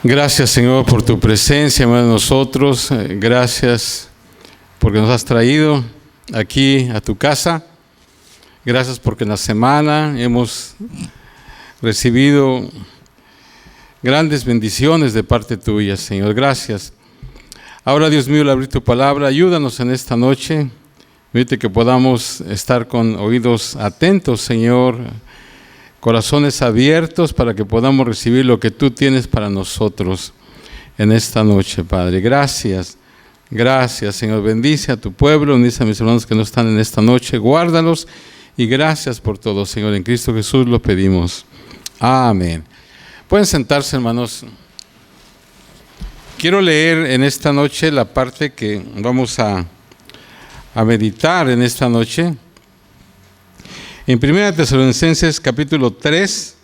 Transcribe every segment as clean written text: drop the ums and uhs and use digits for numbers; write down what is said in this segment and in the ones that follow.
Gracias, Señor, por tu presencia en medio de nosotros. Gracias porque nos has traído aquí a tu casa. Gracias porque en la semana hemos recibido grandes bendiciones de parte tuya, Señor. Gracias. Ahora, Dios mío, al abrir tu palabra, ayúdanos en esta noche. Permite que podamos estar con oídos atentos, Señor, corazones abiertos para que podamos recibir lo que tú tienes para nosotros en esta noche, Padre. Gracias, gracias, Señor. Bendice a tu pueblo, bendice a mis hermanos que no están en esta noche, guárdalos y gracias por todo, Señor. En Cristo Jesús lo pedimos. Amén. Pueden sentarse, hermanos. Quiero leer en esta noche la parte que vamos a meditar en esta noche. En 1 Tesalonicenses capítulo 3,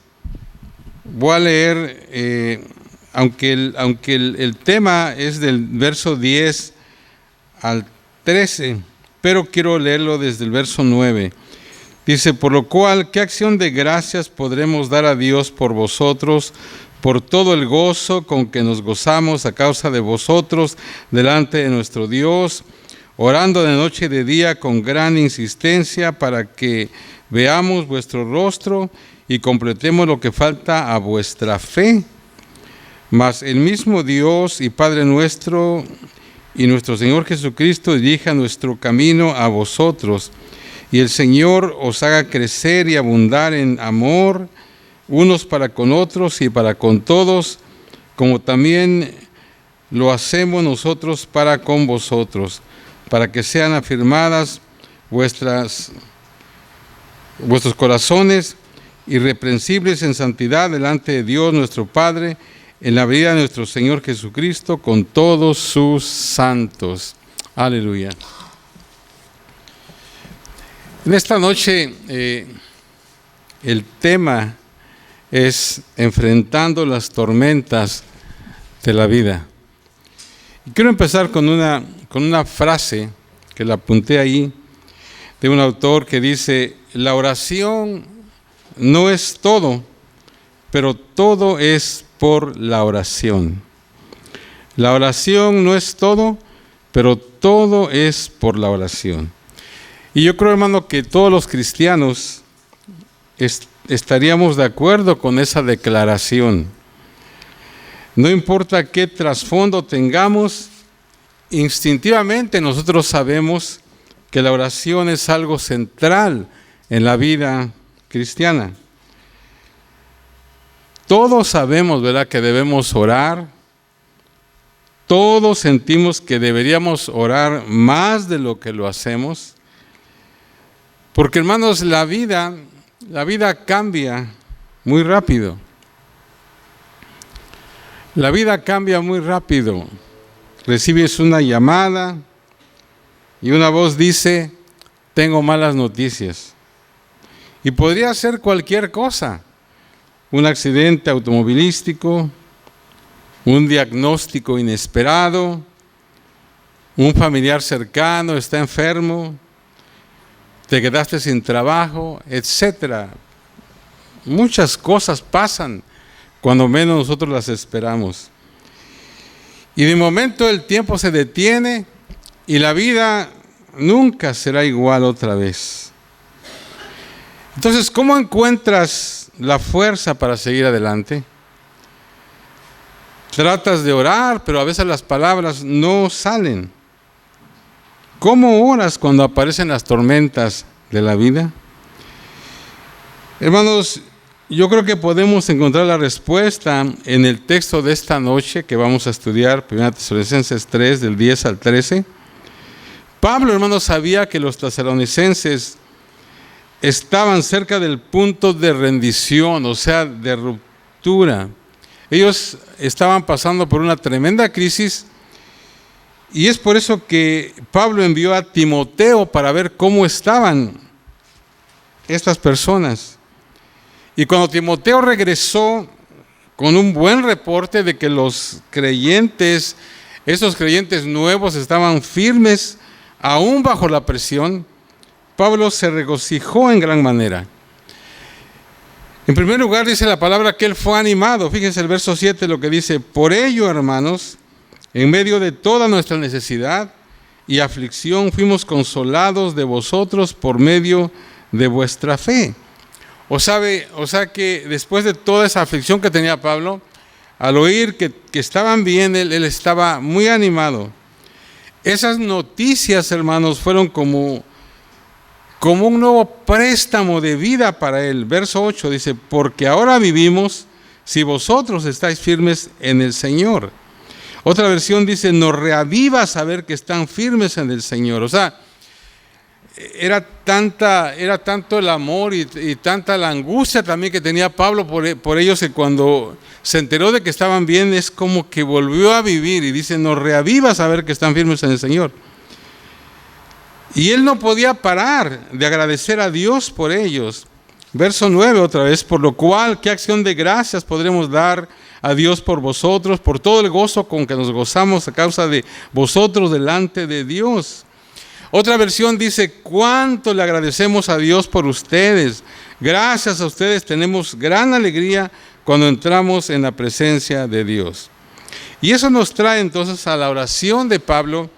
voy a leer, aunque el tema es del verso 10 al 13, pero quiero leerlo desde el verso 9. Dice: por lo cual, ¿qué acción de gracias podremos dar a Dios por vosotros, por todo el gozo con que nos gozamos a causa de vosotros delante de nuestro Dios, orando de noche y de día con gran insistencia para que veamos vuestro rostro y completemos lo que falta a vuestra fe? Mas el mismo Dios y Padre nuestro y nuestro Señor Jesucristo dirija nuestro camino a vosotros, y el Señor os haga crecer y abundar en amor unos para con otros y para con todos, como también lo hacemos nosotros para con vosotros, para que sean afirmadas vuestros corazones irreprensibles en santidad delante de Dios nuestro Padre, en la venida de nuestro Señor Jesucristo con todos sus santos. Aleluya. En esta noche el tema es enfrentando las tormentas de la vida. Y quiero empezar con una frase que la apunté ahí, de un autor que dice: la oración no es todo, pero todo es por la oración. La oración no es todo, pero todo es por la oración. Y yo creo, hermano, que todos los cristianos estaríamos de acuerdo con esa declaración. No importa qué trasfondo tengamos, instintivamente nosotros sabemos que la oración es algo central en la vida cristiana. Todos sabemos, ¿verdad?, que debemos orar. Todos sentimos que deberíamos orar más de lo que lo hacemos. Porque, hermanos, la vida cambia muy rápido. La vida cambia muy rápido. Recibes una llamada y una voz dice: tengo malas noticias. Y podría ser cualquier cosa: un accidente automovilístico, un diagnóstico inesperado, un familiar cercano está enfermo, te quedaste sin trabajo, etcétera. Muchas cosas pasan cuando menos nosotros las esperamos. Y de momento el tiempo se detiene y la vida nunca será igual otra vez. Entonces, ¿cómo encuentras la fuerza para seguir adelante? Tratas de orar, pero a veces las palabras no salen. ¿Cómo oras cuando aparecen las tormentas de la vida? Hermanos, yo creo que podemos encontrar la respuesta en el texto de esta noche que vamos a estudiar, 1 Tesalonicenses 3, del 10 al 13. Pablo, hermanos, sabía que los tesalonicenses estaban cerca del punto de rendición, o sea, de ruptura. Ellos estaban pasando por una tremenda crisis y es por eso que Pablo envió a Timoteo para ver cómo estaban estas personas. Y cuando Timoteo regresó con un buen reporte de que los creyentes, esos creyentes nuevos, estaban firmes aún bajo la presión, Pablo se regocijó en gran manera. En primer lugar dice la palabra que él fue animado. Fíjense el verso 7 lo que dice: por ello, hermanos, en medio de toda nuestra necesidad y aflicción, fuimos consolados de vosotros por medio de vuestra fe. O sea que después de toda esa aflicción que tenía Pablo, al oír que estaban bien, él estaba muy animado. Esas noticias, hermanos, fueron como un nuevo préstamo de vida para él. Verso 8 dice: porque ahora vivimos si vosotros estáis firmes en el Señor. Otra versión dice: nos reaviva saber que están firmes en el Señor. O sea, era tanto el amor y tanta la angustia también que tenía Pablo por ellos, que cuando se enteró de que estaban bien, es como que volvió a vivir, y dice: nos reaviva saber que están firmes en el Señor. Y él no podía parar de agradecer a Dios por ellos. Verso 9 otra vez: por lo cual, ¿qué acción de gracias podremos dar a Dios por vosotros, por todo el gozo con que nos gozamos a causa de vosotros delante de Dios? Otra versión dice: cuánto le agradecemos a Dios por ustedes. Gracias a ustedes tenemos gran alegría cuando entramos en la presencia de Dios. Y eso nos trae entonces a la oración de Pablo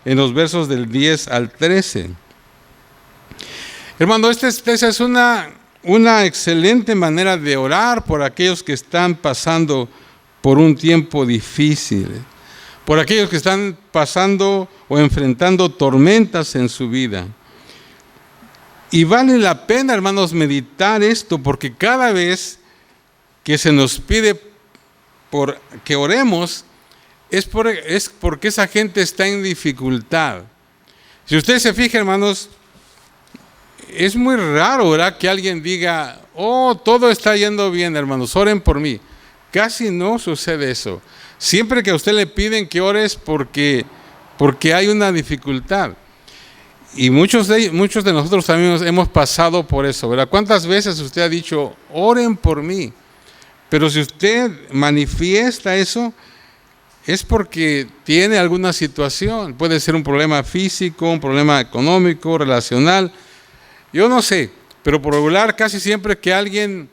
en los versos del 10 al 13. Hermano, esta es una excelente manera de orar por aquellos que están pasando por un tiempo difícil, por aquellos que están pasando o enfrentando tormentas en su vida. Y vale la pena, hermanos, meditar esto, porque cada vez que se nos pide por que oremos, es porque esa gente está en dificultad. Si usted se fija, hermanos, es muy raro, ¿verdad?, que alguien diga: oh, todo está yendo bien, hermanos, oren por mí. Casi no sucede eso. Siempre que a usted le piden que ores porque hay una dificultad. Y muchos de nosotros también hemos pasado por eso, ¿verdad? ¿Cuántas veces usted ha dicho: oren por mí? Pero si usted manifiesta eso, es porque tiene alguna situación. Puede ser un problema físico, un problema económico, relacional. Yo no sé, pero por regular casi siempre que alguien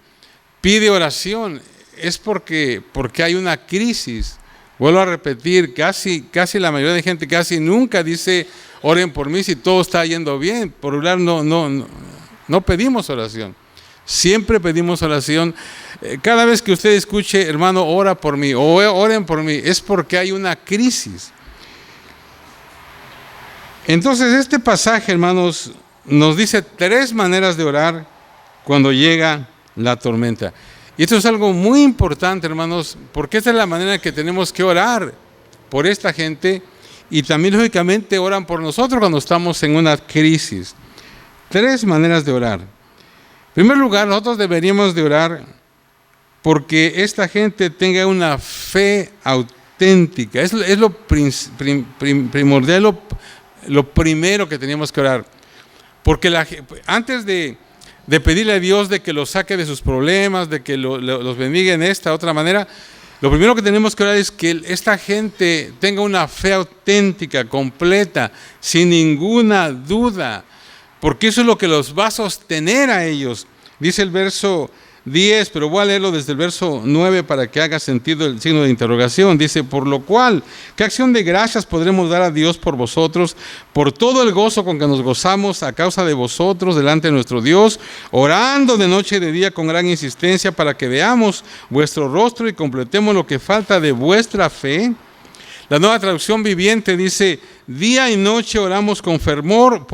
pide oración es porque hay una crisis. Vuelvo a repetir, casi la mayoría de gente casi nunca dice: oren por mí, si todo está yendo bien. Por regular no pedimos oración. Siempre pedimos oración. Cada vez que usted escuche: hermano, ora por mí, o oren por mí, es porque hay una crisis. Entonces este pasaje, hermanos, nos dice 3 maneras de orar cuando llega la tormenta. Y esto es algo muy importante, hermanos, porque esta es la manera en que tenemos que orar por esta gente, y también lógicamente oran por nosotros cuando estamos en una crisis. 3 maneras de orar. En primer lugar, nosotros deberíamos de orar porque esta gente tenga una fe auténtica. Es lo primordial, lo primero que tenemos que orar. Porque antes de pedirle a Dios de que los saque de sus problemas, de que los bendiga en esta otra manera, lo primero que tenemos que orar es que esta gente tenga una fe auténtica, completa, sin ninguna duda, porque eso es lo que los va a sostener a ellos. Dice el verso 10, pero voy a leerlo desde el verso 9 para que haga sentido el signo de interrogación. Dice: por lo cual, ¿qué acción de gracias podremos dar a Dios por vosotros, por todo el gozo con que nos gozamos a causa de vosotros delante de nuestro Dios, orando de noche y de día con gran insistencia para que veamos vuestro rostro y completemos lo que falta de vuestra fe? La Nueva Traducción Viviente dice: día y noche oramos con fervor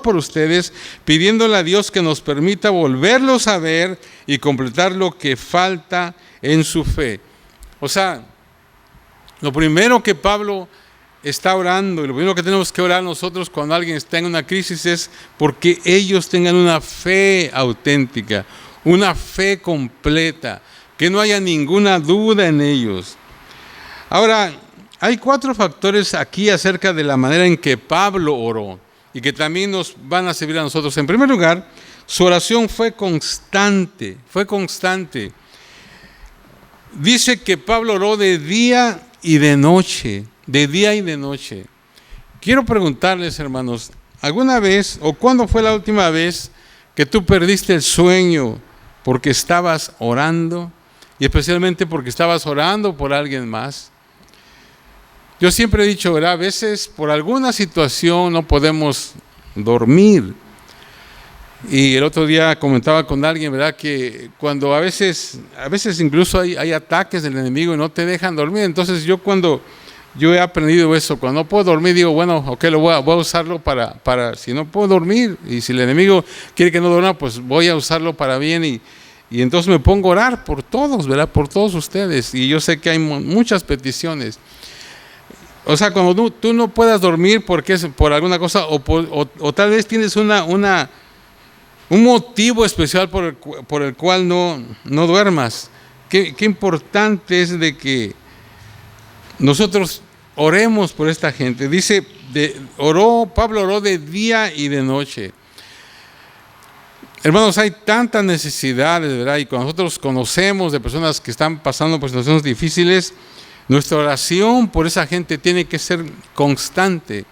por ustedes, pidiéndole a Dios que nos permita volverlos a ver y completar lo que falta en su fe. O sea, lo primero que Pablo está orando, y lo primero que tenemos que orar nosotros cuando alguien está en una crisis, es porque ellos tengan una fe auténtica, una fe completa, que no haya ninguna duda en ellos. Ahora, hay 4 factores aquí acerca de la manera en que Pablo oró y que también nos van a servir a nosotros. En primer lugar, su oración fue constante. Dice que Pablo oró de día y de noche, Quiero preguntarles, hermanos, ¿alguna vez o cuándo fue la última vez que tú perdiste el sueño porque estabas orando, y especialmente porque estabas orando por alguien más. Yo siempre he dicho, ¿verdad? A veces por alguna situación no podemos dormir. Y el otro día comentaba con alguien, ¿verdad? Que cuando a veces incluso hay ataques del enemigo y no te dejan dormir. Entonces yo he aprendido eso, cuando no puedo dormir digo, bueno, ok, voy a usarlo para si no puedo dormir, y si el enemigo quiere que no duerma, pues voy a usarlo para bien, y entonces me pongo a orar por todos, ¿verdad? Por todos ustedes, y yo sé que hay muchas peticiones. O sea, cuando tú no puedas dormir porque es por alguna cosa, o tal vez tienes un motivo especial por el cual no duermas. Qué importante es de que nosotros oremos por esta gente. Dice, Pablo oró de día y de noche. Hermanos, hay tantas necesidades, ¿verdad? Y cuando nosotros conocemos de personas que están pasando por situaciones difíciles, nuestra oración por esa gente tiene que ser constante.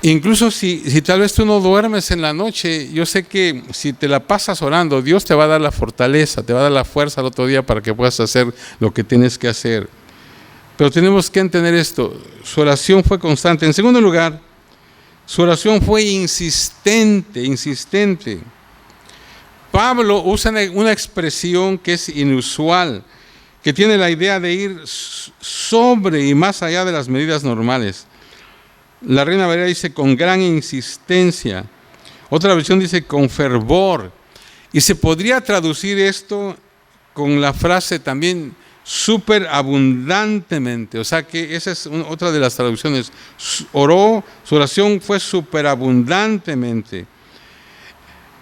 Incluso si tal vez tú no duermes en la noche, yo sé que si te la pasas orando, Dios te va a dar la fortaleza, te va a dar la fuerza al otro día para que puedas hacer lo que tienes que hacer. Pero tenemos que entender esto, su oración fue constante. En segundo lugar, su oración fue insistente. Pablo usa una expresión que es inusual, que tiene la idea de ir sobre y más allá de las medidas normales. La Reina Valera dice con gran insistencia. Otra versión dice con fervor. Y se podría traducir esto con la frase también superabundantemente. O sea que esa es otra de las traducciones. Oró, su oración fue superabundantemente.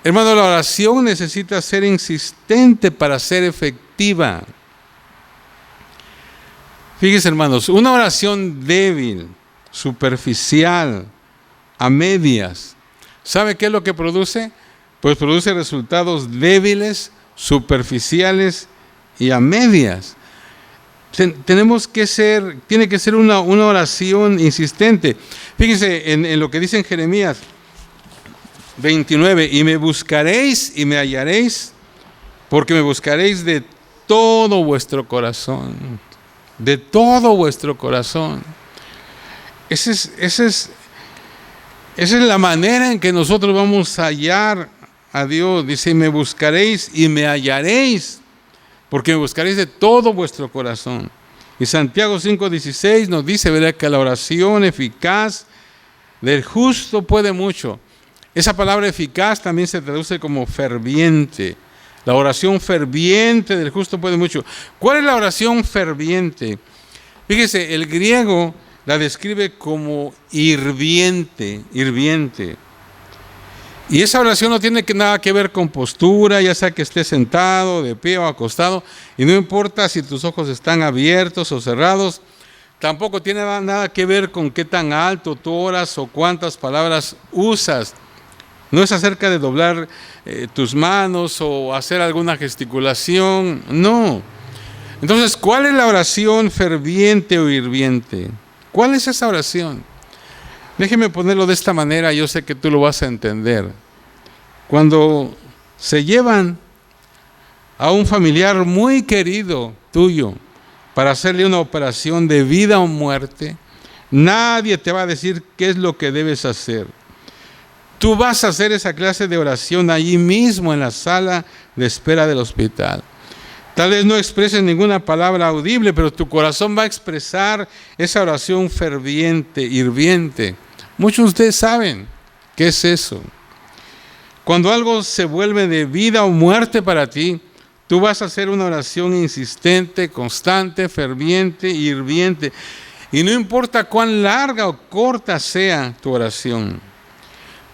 Hermano, la oración necesita ser insistente para ser efectiva. Fíjense, hermanos, una oración débil, superficial, a medias, ¿sabe qué es lo que produce? Pues produce resultados débiles, superficiales y a medias. Tiene que ser una oración insistente. Fíjense en lo que dice en Jeremías 29, y me buscaréis y me hallaréis, porque me buscaréis de todo vuestro corazón, de todo vuestro corazón. Esa es la manera en que nosotros vamos a hallar a Dios. Dice, me buscaréis y me hallaréis, porque me buscaréis de todo vuestro corazón. Y Santiago 5:16 nos dice, ¿verdad?, que la oración eficaz del justo puede mucho. Esa palabra eficaz también se traduce como ferviente. La oración ferviente del justo puede mucho. ¿Cuál es la oración ferviente? Fíjese, el griego la describe como hirviente. Y esa oración no tiene nada que ver con postura, ya sea que estés sentado, de pie o acostado, y no importa si tus ojos están abiertos o cerrados, tampoco tiene nada que ver con qué tan alto tú oras o cuántas palabras usas. No es acerca de doblar tus manos o hacer alguna gesticulación, no. Entonces, ¿cuál es la oración ferviente o hirviente? ¿Cuál es esa oración? Déjeme ponerlo de esta manera, yo sé que tú lo vas a entender. Cuando se llevan a un familiar muy querido tuyo para hacerle una operación de vida o muerte, nadie te va a decir qué es lo que debes hacer. Tú vas a hacer esa clase de oración allí mismo en la sala de espera del hospital. Tal vez no expreses ninguna palabra audible, pero tu corazón va a expresar esa oración ferviente, hirviente. Muchos de ustedes saben qué es eso. Cuando algo se vuelve de vida o muerte para ti, tú vas a hacer una oración insistente, constante, ferviente, hirviente. Y no importa cuán larga o corta sea tu oración.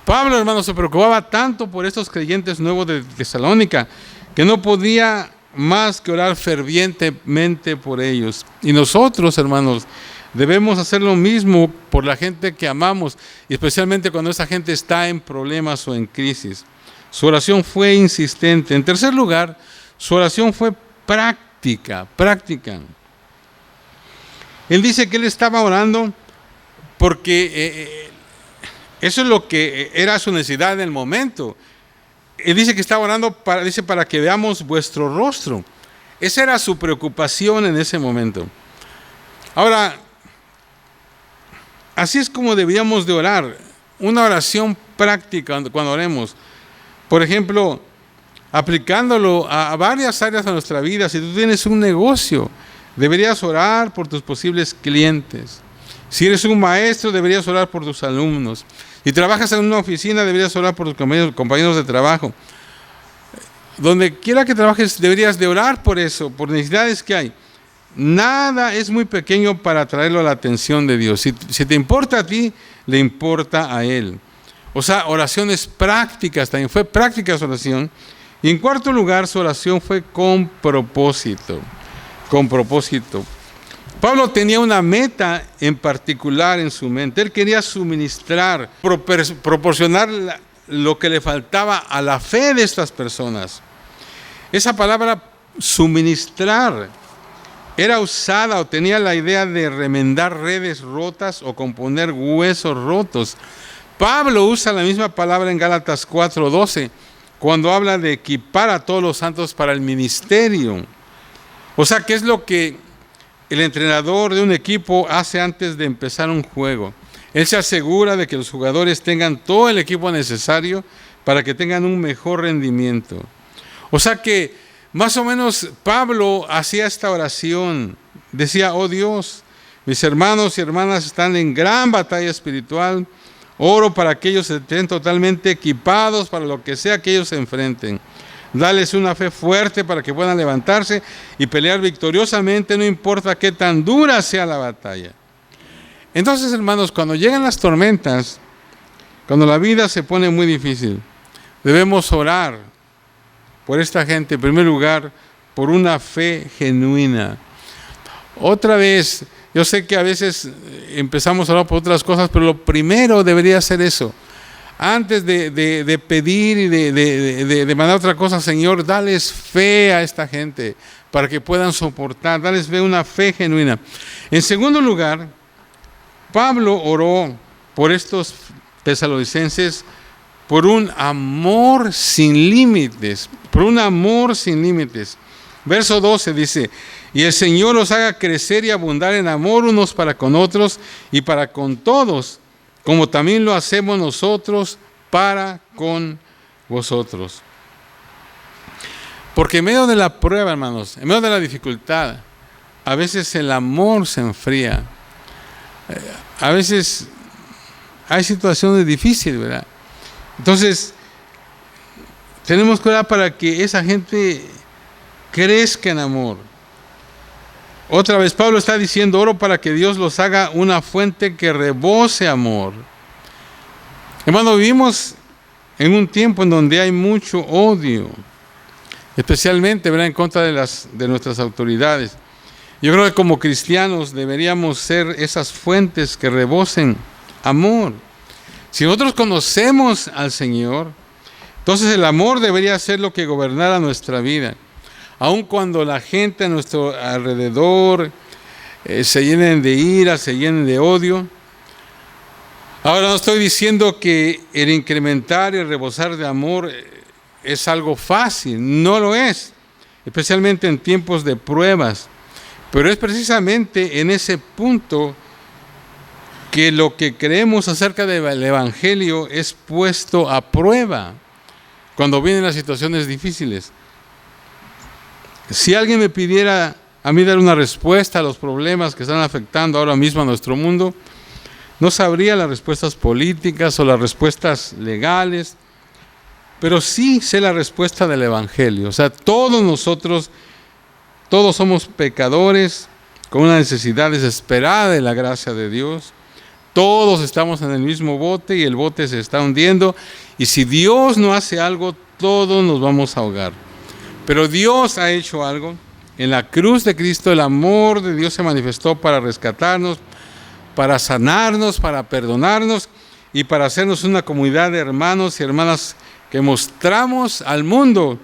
Pablo, hermano, se preocupaba tanto por estos creyentes nuevos de Tesalónica que no podía más que orar fervientemente por ellos. Y nosotros, hermanos, debemos hacer lo mismo por la gente que amamos, y especialmente cuando esa gente está en problemas o en crisis. Su oración fue insistente. En tercer lugar, su oración fue práctica. Él dice que él estaba orando porque eso es lo que era su necesidad en el momento. Él dice que estaba orando para que veamos vuestro rostro. Esa era su preocupación en ese momento. Ahora, así es como deberíamos de orar. Una oración práctica cuando oremos. Por ejemplo, aplicándolo a varias áreas de nuestra vida. Si tú tienes un negocio, deberías orar por tus posibles clientes. Si eres un maestro, deberías orar por tus alumnos. Si trabajas en una oficina, deberías orar por tus compañeros de trabajo. Donde quiera que trabajes, deberías de orar por eso, por necesidades que hay. Nada es muy pequeño para traerlo a la atención de Dios. Si te importa a ti, le importa a Él. O sea, oraciones prácticas, también fue práctica su oración. Y en cuarto lugar, su oración fue con propósito. Con propósito. Pablo tenía una meta en particular en su mente. Él quería suministrar, proporcionar lo que le faltaba a la fe de estas personas. Esa palabra suministrar era usada o tenía la idea de remendar redes rotas o componer huesos rotos. Pablo usa la misma palabra en Gálatas 4:12 cuando habla de equipar a todos los santos para el ministerio. O sea, ¿qué es lo que el entrenador de un equipo hace antes de empezar un juego? Él se asegura de que los jugadores tengan todo el equipo necesario para que tengan un mejor rendimiento. O sea que más o menos Pablo hacía esta oración. Decía: oh Dios, mis hermanos y hermanas están en gran batalla espiritual. Oro para que ellos estén totalmente equipados para lo que sea que ellos se enfrenten. Dales una fe fuerte para que puedan levantarse y pelear victoriosamente, no importa qué tan dura sea la batalla. Entonces, hermanos, cuando llegan las tormentas, cuando la vida se pone muy difícil, debemos orar por esta gente, en primer lugar, por una fe genuina. Otra vez, yo sé que a veces empezamos a orar por otras cosas, pero lo primero debería ser eso. Antes de pedir y de mandar otra cosa, Señor, dales fe a esta gente para que puedan soportar, dales fe, una fe genuina. En segundo lugar, Pablo oró por estos tesalonicenses por un amor sin límites, por un amor sin límites. Verso 12 dice: y el Señor los haga crecer y abundar en amor unos para con otros y para con todos, como también lo hacemos nosotros para con vosotros. Porque en medio de la prueba, hermanos, en medio de la dificultad, a veces el amor se enfría. A veces hay situaciones difíciles, ¿verdad? Entonces, tenemos que orar para que esa gente crezca en amor. Otra vez, Pablo está diciendo: oro para que Dios los haga una fuente que rebose amor. Hermano, vivimos en un tiempo en donde hay mucho odio, especialmente, ¿verdad?, en contra de nuestras autoridades. Yo creo que como cristianos deberíamos ser esas fuentes que rebosen amor. Si nosotros conocemos al Señor, entonces el amor debería ser lo que gobernara nuestra vida. Aun cuando la gente a nuestro alrededor se llenen de ira, se llenen de odio. Ahora, no estoy diciendo que el incrementar y el rebosar de amor es algo fácil, no lo es, especialmente en tiempos de pruebas. Pero es precisamente en ese punto que lo que creemos acerca del Evangelio es puesto a prueba cuando vienen las situaciones difíciles. Si alguien me pidiera a mí dar una respuesta a los problemas que están afectando ahora mismo a nuestro mundo, no sabría las respuestas políticas o las respuestas legales, pero sí sé la respuesta del Evangelio. O sea, todos nosotros, todos somos pecadores con una necesidad desesperada de la gracia de Dios. Todos estamos en el mismo bote y el bote se está hundiendo. Y si Dios no hace algo, todos nos vamos a ahogar. Pero Dios ha hecho algo. En la cruz de Cristo el amor de Dios se manifestó para rescatarnos, para sanarnos, para perdonarnos y para hacernos una comunidad de hermanos y hermanas que mostramos al mundo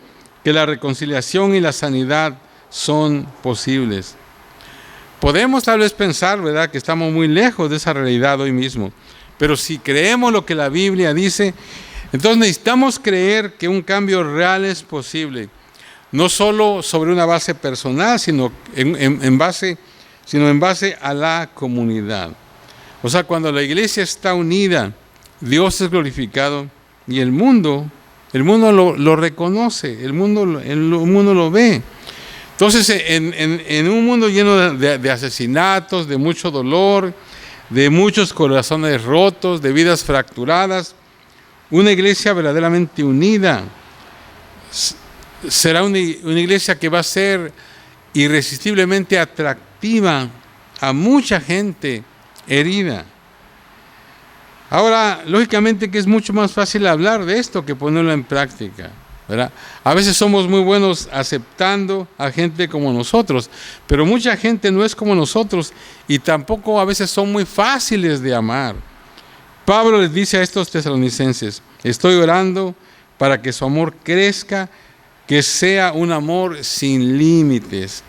que la reconciliación y la sanidad son posibles. Podemos tal vez pensar, ¿verdad?, que estamos muy lejos de esa realidad hoy mismo, pero si creemos lo que la Biblia dice, Entonces necesitamos creer que un cambio real es posible, no solo sobre una base personal, sino en base a la comunidad. O sea, cuando la iglesia está unida, Dios es glorificado y el mundo lo reconoce, el mundo lo ve. Entonces, en un mundo lleno de asesinatos, de mucho dolor, de muchos corazones rotos, de vidas fracturadas, una iglesia verdaderamente unida será una iglesia que va a ser irresistiblemente atractiva a mucha gente herida. Ahora, lógicamente que es mucho más fácil hablar de esto que ponerlo en práctica, ¿verdad? A veces somos muy buenos aceptando a gente como nosotros, pero mucha gente no es como nosotros y tampoco a veces son muy fáciles de amar. Pablo les dice a estos tesalonicenses: estoy orando para que su amor crezca, que sea un amor sin límites.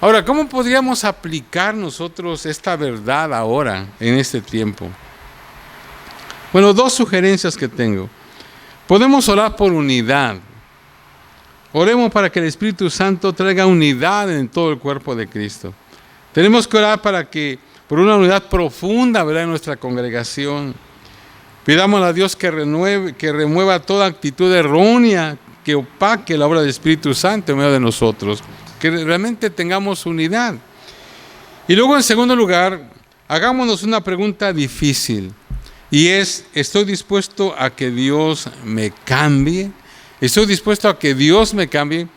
Ahora, ¿cómo podríamos aplicar nosotros esta verdad ahora, en este tiempo? Bueno, dos sugerencias que tengo. Podemos orar por unidad. Oremos para que el Espíritu Santo traiga unidad en todo el cuerpo de Cristo. Tenemos que orar por una unidad profunda, ¿verdad?, en nuestra congregación. Pidamos a Dios que remueva toda actitud errónea que opaque la obra del Espíritu Santo en medio de nosotros. Que realmente tengamos unidad. Y luego, en segundo lugar, hagámonos una pregunta difícil. Y es: ¿estoy dispuesto a que Dios me cambie? ¿Estoy dispuesto a que Dios me cambie?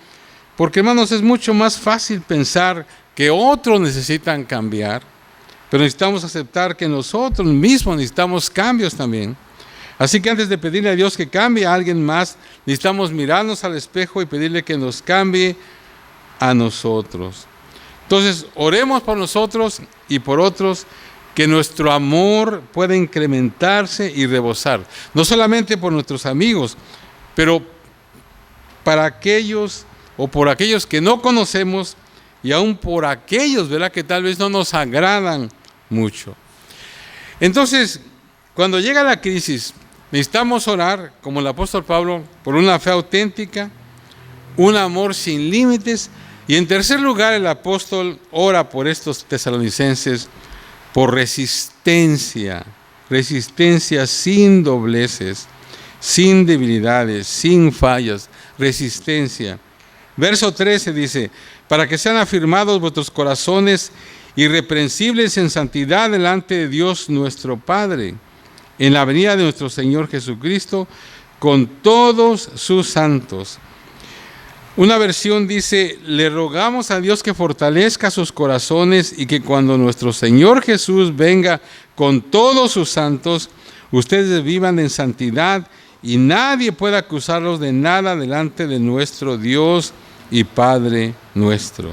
Porque, hermanos, es mucho más fácil pensar que otros necesitan cambiar, pero necesitamos aceptar que nosotros mismos necesitamos cambios también. Así que antes de pedirle a Dios que cambie a alguien más, necesitamos mirarnos al espejo y pedirle que nos cambie a nosotros. Entonces, oremos por nosotros y por otros, que nuestro amor pueda incrementarse y rebosar, no solamente por nuestros amigos, pero para aquellos o por aquellos que no conocemos y aún por aquellos, ¿verdad?, que tal vez no nos agradan mucho. Entonces, cuando llega la crisis, necesitamos orar, como el apóstol Pablo, por una fe auténtica, un amor sin límites. Y en tercer lugar, el apóstol ora por estos tesalonicenses por resistencia sin dobleces, sin debilidades, sin fallas, resistencia. Verso 13 dice: para que sean afirmados vuestros corazones irreprensibles en santidad delante de Dios nuestro Padre, en la venida de nuestro Señor Jesucristo, con todos sus santos. Una versión dice: le rogamos a Dios que fortalezca sus corazones y que cuando nuestro Señor Jesús venga con todos sus santos, ustedes vivan en santidad y nadie pueda acusarlos de nada delante de nuestro Dios y Padre nuestro.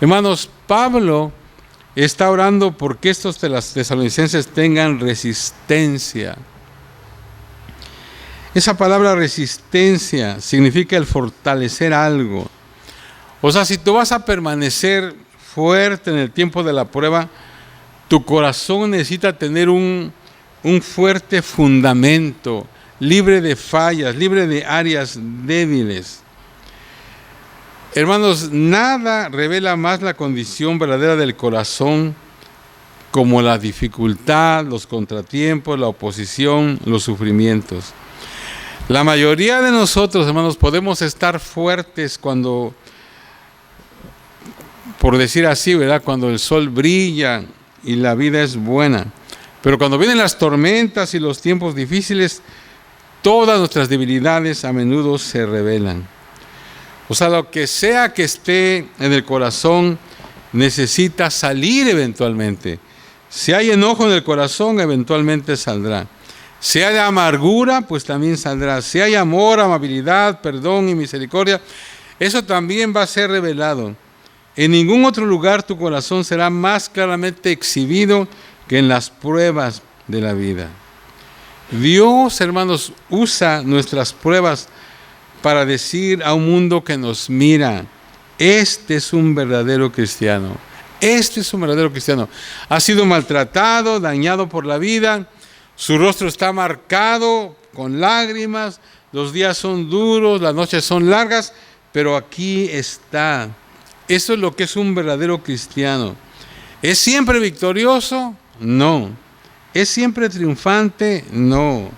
Hermanos, Pablo está orando porque estos tesalonicenses tengan resistencia. Esa palabra resistencia significa el fortalecer algo. O sea, si tú vas a permanecer fuerte en el tiempo de la prueba, tu corazón necesita tener un fuerte fundamento, libre de fallas, libre de áreas débiles. Hermanos, nada revela más la condición verdadera del corazón como la dificultad, los contratiempos, la oposición, los sufrimientos. La mayoría de nosotros, hermanos, podemos estar fuertes cuando, por decir así, ¿verdad?, cuando el sol brilla y la vida es buena. Pero cuando vienen las tormentas y los tiempos difíciles, todas nuestras debilidades a menudo se revelan. O sea, lo que sea que esté en el corazón necesita salir eventualmente. Si hay enojo en el corazón, eventualmente saldrá. Si hay amargura, pues también saldrá. Si hay amor, amabilidad, perdón y misericordia, eso también va a ser revelado. En ningún otro lugar tu corazón será más claramente exhibido que en las pruebas de la vida. Dios, hermanos, usa nuestras pruebas para decir a un mundo que nos mira: este es un verdadero cristiano. Este es un verdadero cristiano. Ha sido maltratado, dañado por la vida. Su rostro está marcado con lágrimas, los días son duros, las noches son largas, pero aquí está. Eso es lo que es un verdadero cristiano. ¿Es siempre victorioso? No. ¿Es siempre triunfante? No.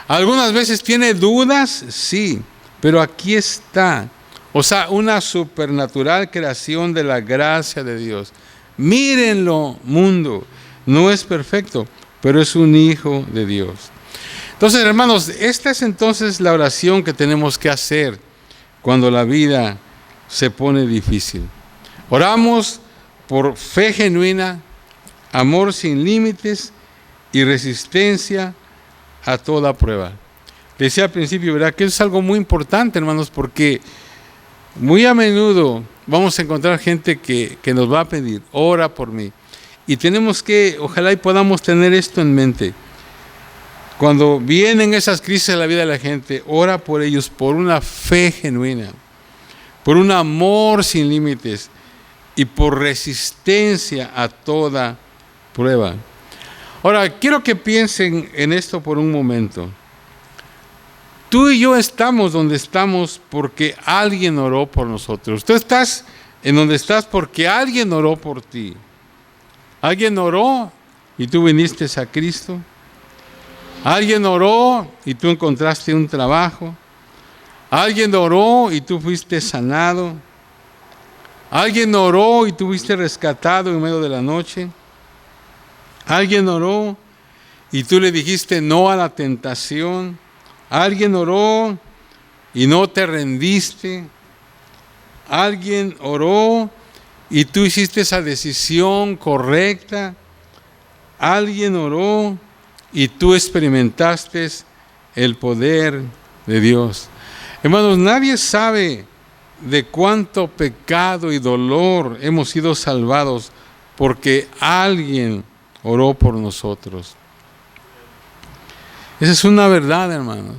¿Algunas veces tiene dudas? Sí, pero aquí está. O sea, una supernatural creación de la gracia de Dios. Mírenlo, mundo. No es perfecto, pero es un hijo de Dios. Entonces, hermanos, esta es entonces la oración que tenemos que hacer cuando la vida se pone difícil. Oramos por fe genuina, amor sin límites y resistencia a toda prueba. Decía al principio, ¿verdad?, que eso es algo muy importante, hermanos, porque muy a menudo vamos a encontrar gente que nos va a pedir, ora por mí. Y tenemos que, ojalá y podamos tener esto en mente. Cuando vienen esas crisis en la vida de la gente, ora por ellos, por una fe genuina, por un amor sin límites y por resistencia a toda prueba. Ahora, quiero que piensen en esto por un momento. Tú y yo estamos donde estamos porque alguien oró por nosotros. Tú estás en donde estás porque alguien oró por ti. Alguien oró y tú viniste a Cristo. Alguien oró y tú encontraste un trabajo. Alguien oró y tú fuiste sanado. Alguien oró y tú fuiste rescatado en medio de la noche. Alguien oró y tú le dijiste no a la tentación. Alguien oró y no te rendiste. Alguien oró y tú hiciste esa decisión correcta. Alguien oró y tú experimentaste el poder de Dios. Hermanos, nadie sabe de cuánto pecado y dolor hemos sido salvados porque alguien oró por nosotros. Esa es una verdad, hermanos.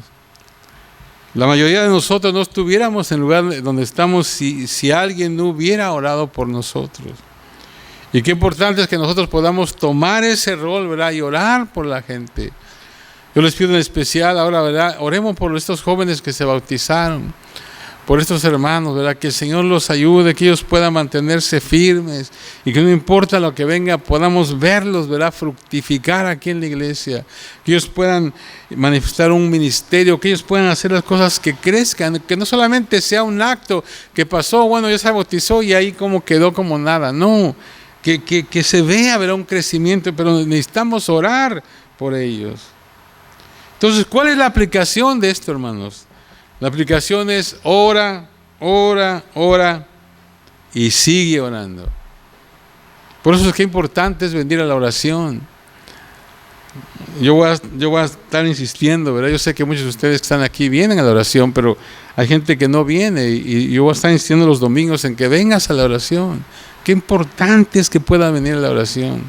La mayoría de nosotros no estuviéramos en el lugar donde estamos si alguien no hubiera orado por nosotros. Y qué importante es que nosotros podamos tomar ese rol, ¿verdad?, y orar por la gente. Yo les pido en especial ahora, ¿verdad?, oremos por estos jóvenes que se bautizaron, por estos hermanos, ¿verdad?, que el Señor los ayude, que ellos puedan mantenerse firmes y que no importa lo que venga, podamos verlos, ¿verdad?, fructificar aquí en la iglesia, que ellos puedan manifestar un ministerio, que ellos puedan hacer las cosas que crezcan, que no solamente sea un acto que pasó, bueno, ya se bautizó y ahí como quedó como nada, no. Que se vea, ¿verdad?, un crecimiento, pero necesitamos orar por ellos. Entonces, ¿cuál es la aplicación de esto, hermanos? La aplicación es ora, ora, ora y sigue orando. Por eso es que importante es venir a la oración. Yo voy a estar insistiendo, ¿verdad? Yo sé que muchos de ustedes que están aquí vienen a la oración, pero hay gente que no viene y yo voy a estar insistiendo los domingos en que vengas a la oración. Qué importante es que pueda venir a la oración.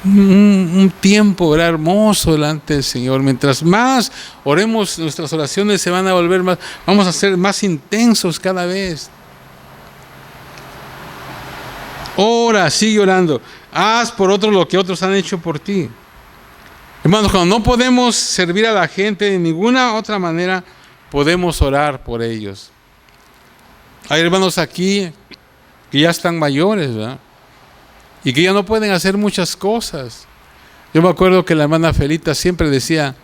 Un tiempo, ¿verdad?, hermoso delante del Señor. Mientras más oremos, nuestras oraciones se van a volver más, vamos a ser más intensos cada vez. Ora, sigue orando. Haz por otros lo que otros han hecho por ti. Hermanos, cuando no podemos servir a la gente de ninguna otra manera, podemos orar por ellos. Hay hermanos aquí que ya están mayores, ¿verdad?, y que ya no pueden hacer muchas cosas. Yo me acuerdo que la hermana Felita siempre decía,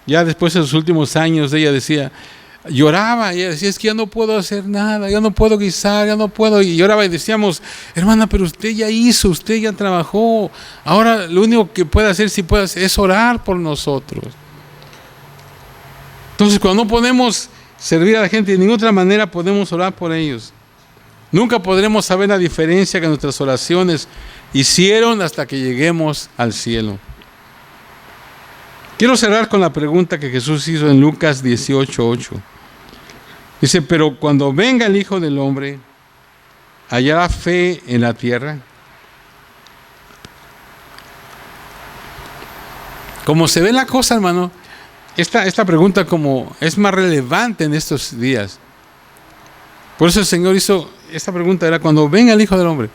ya después de los últimos años, ella decía, lloraba, ella decía, es que ya no puedo hacer nada, ya no puedo guisar, ya no puedo, y lloraba y decíamos, hermana, pero usted ya hizo, usted ya trabajó, ahora lo único que puede hacer, si puede hacer, es orar por nosotros. Entonces, cuando no podemos servir a la gente de ninguna otra manera, podemos orar por ellos. Nunca podremos saber la diferencia que nuestras oraciones hicieron hasta que lleguemos al cielo. Quiero cerrar con la pregunta que Jesús hizo en Lucas 18:8. Dice, pero cuando venga el Hijo del Hombre, ¿hallará fe en la tierra? Como se ve la cosa, hermano, esta pregunta como es más relevante en estos días. Por eso el Señor hizo esta pregunta, era cuando venga el Hijo del Hombre,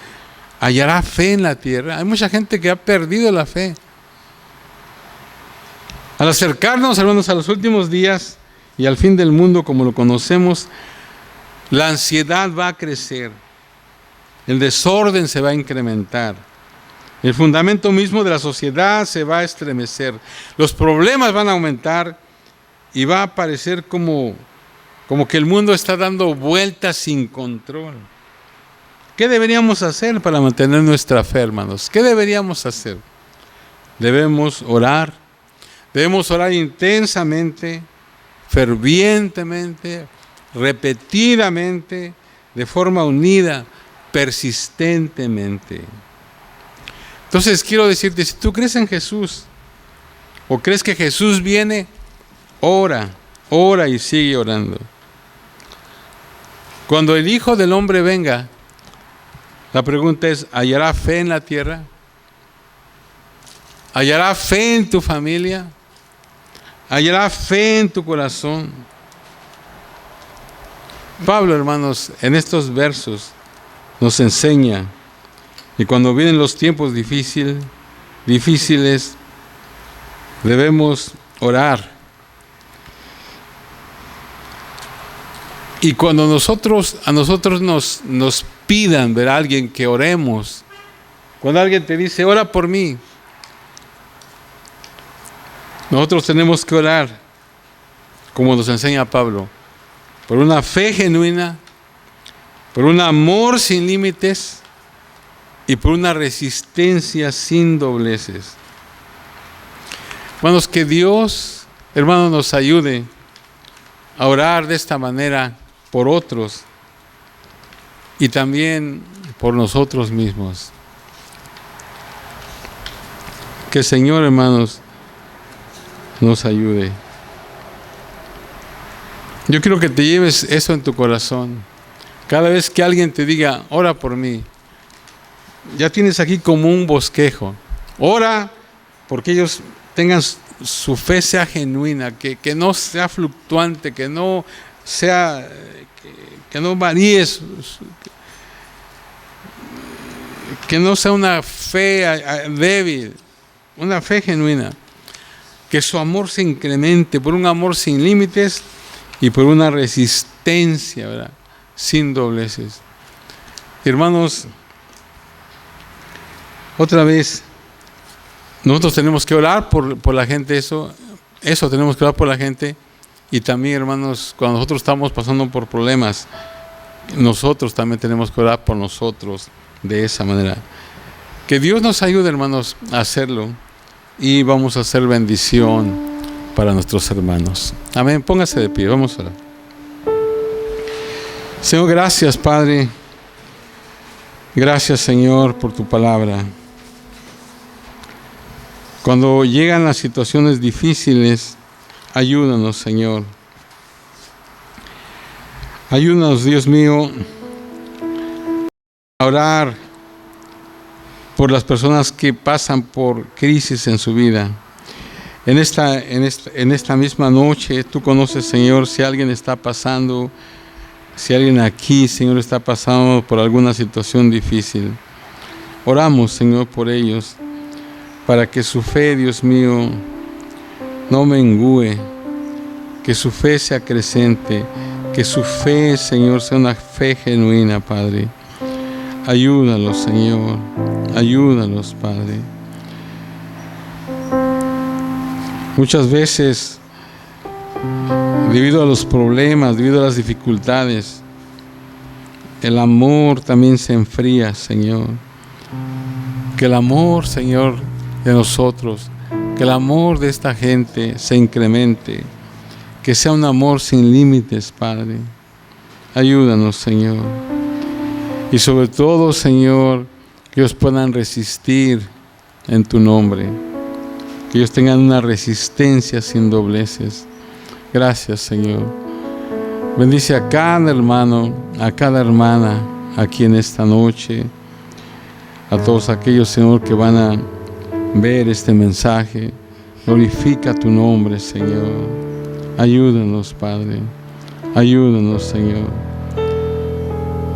¿hallará fe en la tierra? Hay mucha gente que ha perdido la fe. Al acercarnos, hermanos, a los últimos días y al fin del mundo como lo conocemos, la ansiedad va a crecer, el desorden se va a incrementar, el fundamento mismo de la sociedad se va a estremecer, los problemas van a aumentar y va a parecer como que el mundo está dando vueltas sin control. ¿Qué deberíamos hacer para mantener nuestra fe, hermanos? ¿Qué deberíamos hacer? Debemos orar intensamente, fervientemente, repetidamente, de forma unida, persistentemente. Entonces quiero decirte, si tú crees en Jesús o crees que Jesús viene, ora y sigue orando. Cuando el Hijo del Hombre venga, la pregunta es, ¿hallará fe en la tierra? ¿Hallará fe en tu familia? ¿Hallará fe en tu corazón? Pablo, hermanos, en estos versos nos enseña que cuando vienen los tiempos difíciles, debemos orar. Y cuando a nosotros nos pidan ver a alguien que oremos, cuando alguien te dice, ora por mí, nosotros tenemos que orar, como nos enseña Pablo, por una fe genuina, por un amor sin límites y por una resistencia sin dobleces. Hermanos, que Dios, hermanos, nos ayude a orar de esta manera por otros y también por nosotros mismos. Que el Señor, hermanos, nos ayude. Yo quiero que te lleves eso en tu corazón. Cada vez que alguien te diga, ora por mí, ya tienes aquí como un bosquejo. Ora porque ellos tengan su fe sea genuina, que no sea fluctuante, que no sea, que no varíe, que no sea una fe débil, una fe genuina. Que su amor se incremente por un amor sin límites y por una resistencia, ¿verdad?, sin dobleces. Hermanos, otra vez, nosotros tenemos que orar por la gente, eso tenemos que orar por la gente. Y también, hermanos, cuando nosotros estamos pasando por problemas, nosotros también tenemos que orar por nosotros de esa manera. Que Dios nos ayude, hermanos, a hacerlo. Y vamos a hacer bendición para nuestros hermanos. Amén. Póngase de pie, vamos a orar. Señor, gracias, Padre. Gracias, Señor, por tu palabra. Cuando llegan las situaciones difíciles, ayúdanos, Señor. Ayúdanos, Dios mío, a orar por las personas que pasan por crisis en su vida. En esta misma noche, tú conoces, Señor, si alguien está pasando, si alguien aquí, Señor, está pasando por alguna situación difícil. Oramos, Señor, por ellos, para que su fe, Dios mío, no mengüe, que su fe sea creciente, que su fe, Señor, sea una fe genuina, Padre. Ayúdalos, Señor, ayúdalos, Padre. Muchas veces, debido a los problemas, debido a las dificultades, el amor también se enfría, Señor. Que el amor, Señor, de nosotros, que el amor de esta gente se incremente, que sea un amor sin límites, Padre. Ayúdanos, Señor. Y sobre todo, Señor, que ellos puedan resistir en tu nombre. Que ellos tengan una resistencia sin dobleces. Gracias, Señor. Bendice a cada hermano, a cada hermana aquí en esta noche. A todos aquellos, Señor, que van a ver este mensaje. Glorifica tu nombre, Señor. Ayúdanos, Padre. Ayúdanos, Señor.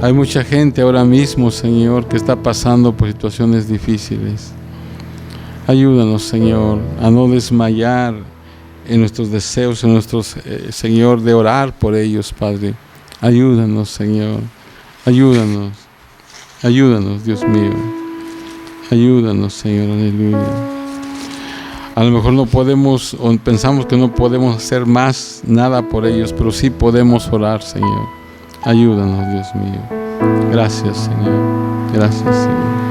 Hay mucha gente ahora mismo, Señor, que está pasando por situaciones difíciles. Ayúdanos, Señor, a no desmayar en nuestros deseos, en nuestros, Señor, de orar por ellos, Padre. Ayúdanos, Señor. Ayúdanos. Ayúdanos, Dios mío. Ayúdanos, Señor. Aleluya. A lo mejor no podemos, o pensamos que no podemos hacer más nada por ellos, pero sí podemos orar, Señor. Ayúdanos, Dios mío. Gracias, Señor. Gracias, Señor.